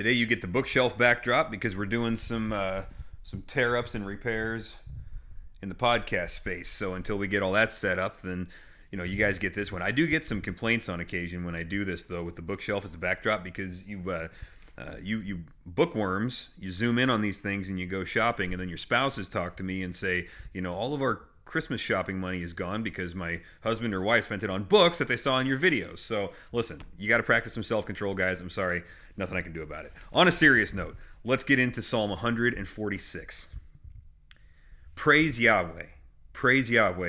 Today you get the bookshelf backdrop because we're doing some tear ups and repairs in the podcast space. So until we get all that set up, then you guys get this one. I do get some complaints on occasion when I do this though with the bookshelf as a backdrop because you bookworms, you zoom in on these things and you go shopping, and then your spouses talk to me and say, all of our Christmas shopping money is gone because my husband or wife spent it on books that they saw in your videos. So listen, you got to practice some self-control, guys. I'm sorry, nothing I can do about it. On a serious note, let's get into Psalm 146. Praise Yahweh,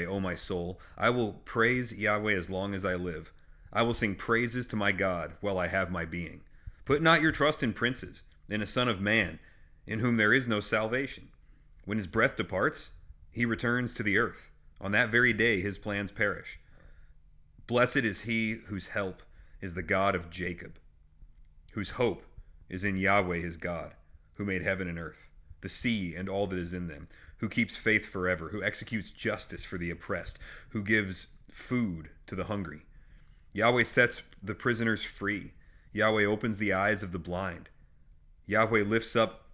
O my soul. I will praise Yahweh as long as I live. I will sing praises to my God while I have my being. Put not your trust in princes, in a son of man, in whom there is no salvation. When his breath departs, he returns to the earth. On that very day his plans perish. Blessed is he whose help is the God of Jacob, whose hope is in Yahweh his God, who made heaven and earth, the sea and all that is in them, who keeps faith forever, who executes justice for the oppressed, who gives food to the hungry. Yahweh sets the prisoners free. Yahweh opens the eyes of the blind. Yahweh lifts up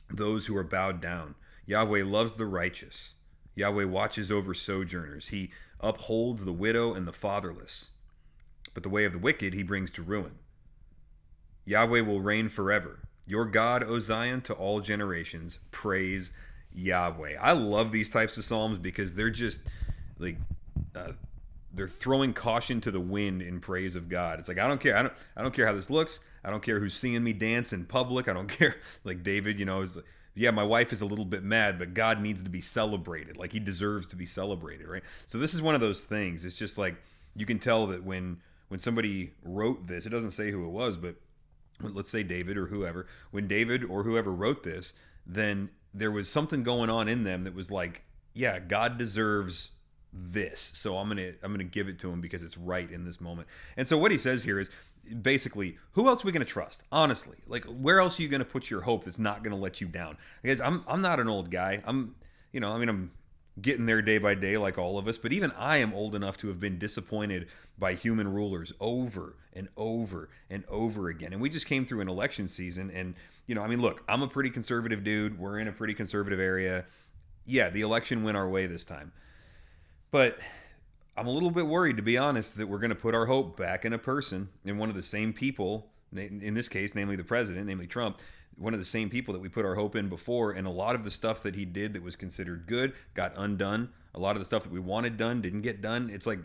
those who are bowed down. Yahweh loves the righteous. Yahweh watches over sojourners. He upholds the widow and the fatherless. But the way of the wicked he brings to ruin. Yahweh will reign forever. Your God, O Zion, to all generations. Praise Yahweh. I love these types of psalms because they're just like they're throwing caution to the wind in praise of God. It's like I don't care. I don't care how this looks. I don't care who's seeing me dance in public. I don't care. Like David, is like, yeah, my wife is a little bit mad, but God needs to be celebrated. Like he deserves to be celebrated, right? So this is one of those things. It's just like you can tell that when somebody wrote this, it doesn't say who it was, but let's say David or whoever. When David or whoever wrote this, then there was something going on in them that was like, yeah, God deserves this, so I'm gonna give it to him because it's right in this moment. And so what he says here is basically, who else are we gonna trust? Honestly, like where else are you gonna put your hope that's not gonna let you down? Because I'm not an old guy. I'm getting there day by day like all of us, but even I am old enough to have been disappointed by human rulers over and over and over again. And we just came through an election season, and look, I'm a pretty conservative dude. We're in a pretty conservative area. Yeah, the election went our way this time. But I'm a little bit worried, to be honest, that we're going to put our hope back in a person, in one of the same people, in this case, namely the president, namely Trump, one of the same people that we put our hope in before. And a lot of the stuff that he did that was considered good got undone. A lot of the stuff that we wanted done didn't get done. It's like,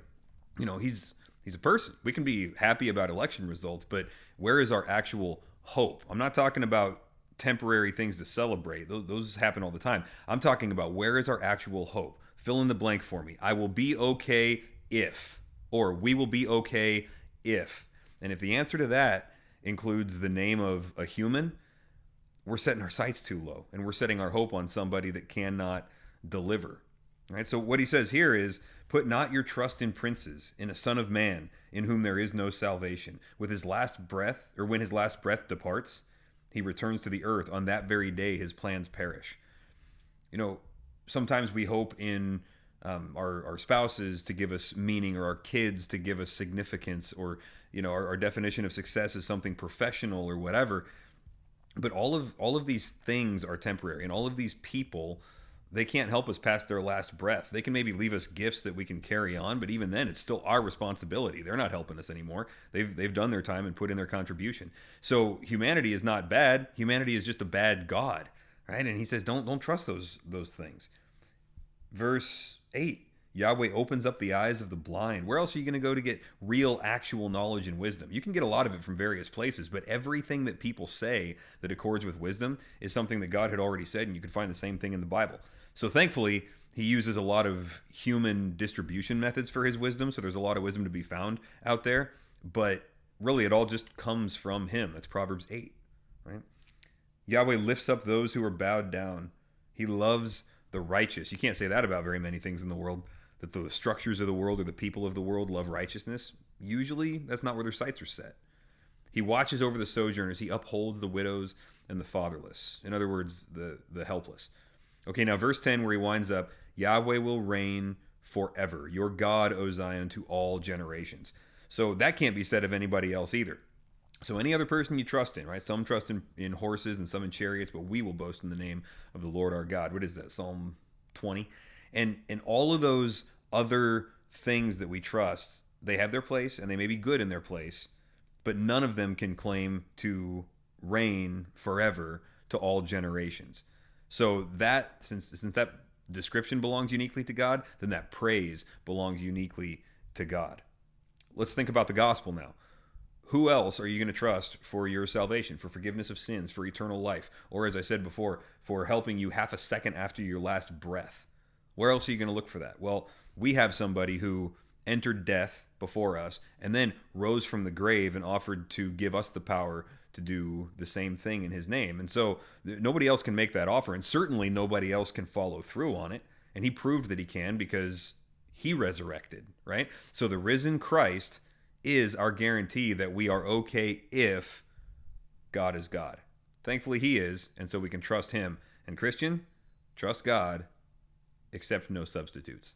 he's a person. We can be happy about election results, but where is our actual hope? I'm not talking about temporary things to celebrate. Those happen all the time. I'm talking about where is our actual hope? Fill in the blank for me. I will be okay if, or we will be okay if. And if the answer to that includes the name of a human, we're setting our sights too low, and we're setting our hope on somebody that cannot deliver. Right? So what he says here is, put not your trust in princes, in a son of man, in whom there is no salvation. With his last breath, or when his last breath departs, he returns to the earth. On that very day, his plans perish. Sometimes we hope in our spouses to give us meaning, or our kids to give us significance, or our definition of success is something professional or whatever. But all of these things are temporary, and all of these people, they can't help us past their last breath. They can maybe leave us gifts that we can carry on, but even then, it's still our responsibility. They're not helping us anymore. They've done their time and put in their contribution. So humanity is not bad. Humanity is just a bad God, right? And he says, don't trust those things. Verse 8, Yahweh opens up the eyes of the blind. Where else are you going to go to get real, actual knowledge and wisdom? You can get a lot of it from various places, but everything that people say that accords with wisdom is something that God had already said, and you can find the same thing in the Bible. So thankfully, he uses a lot of human distribution methods for his wisdom, so there's a lot of wisdom to be found out there, but really it all just comes from him. That's Proverbs 8, right? Yahweh lifts up those who are bowed down. He loves the righteous. You can't say that about very many things in the world, that the structures of the world or the people of the world love righteousness. Usually, that's not where their sights are set. He watches over the sojourners. He upholds the widows and the fatherless. In other words, the helpless. Okay, now verse 10, where he winds up, Yahweh will reign forever. Your God, O Zion, to all generations. So that can't be said of anybody else either. So any other person you trust in, right? Some trust in horses and some in chariots, but we will boast in the name of the Lord our God. What is that? Psalm 20. And all of those other things that we trust, they have their place and they may be good in their place, but none of them can claim to reign forever to all generations. So that since that description belongs uniquely to God, then that praise belongs uniquely to God. Let's think about the gospel now. Who else are you going to trust for your salvation, for forgiveness of sins, for eternal life, or as I said before, for helping you half a second after your last breath? Where else are you going to look for that? Well, we have somebody who entered death before us and then rose from the grave and offered to give us the power to do the same thing in his name. And so nobody else can make that offer, and certainly nobody else can follow through on it. And he proved that he can because he resurrected, right? So the risen Christ is our guarantee that we are okay if God is God. Thankfully, he is, and so we can trust him. And Christian, trust God, accept no substitutes.